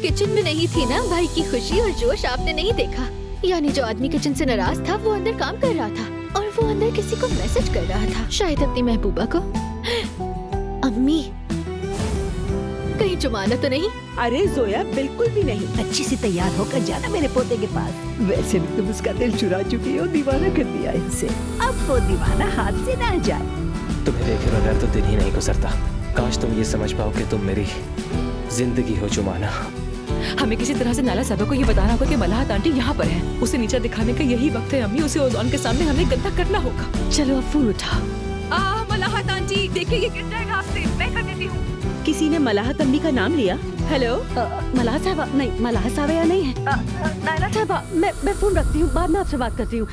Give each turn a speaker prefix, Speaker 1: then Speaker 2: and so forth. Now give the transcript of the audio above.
Speaker 1: Kitchen में नहीं थी ना, भाई की खुशी और जोश आपने नहीं देखा। यानी जो आदमी किचन से नाराज था वो अंदर काम कर रहा था और वो अंदर किसी को मैसेज कर रहा था, शायद अपनी महबूबा को। अम्मी, कहीं जुमाना तो नहीं?
Speaker 2: अरे जोया, बिल्कुल भी नहीं। अच्छी से तैयार होकर जाना मेरे पोते के पास। वैसे भी तुम उसका दिल चुरा चुकी हो, दीवाना कर दिया इनसे। अब वो दीवाना हाथ से ना जाए।
Speaker 3: तुम्हें देखे बगैर तो दिन ही नहीं गुजरता। काश तुम ये समझ पाओ कि तुम मेरी जिंदगी हो जुमाना।
Speaker 4: हमें किसी तरह से नाला साहब को ये बताना होगा कि मलाहत आंटी यहाँ पर है। उसे नीचा दिखाने का यही वक्त है अम्मी। उसे ओज़ोन के सामने हमें गंदा करना होगा।
Speaker 1: चलो अब फोन उठाओ।
Speaker 4: मलाहत आंटी, देखिए ये गिर जाएगा आपसे। मैं कर देती हूँ।
Speaker 2: किसी ने मलाहत अम्मी का नाम लिया। हेलो,
Speaker 1: मलाहत साहबा नहीं, मलाहत साहबा या नहीं है। नायला साहबा, मैं फोन रखती हूँ, बाद में आपसे बात करती हूँ।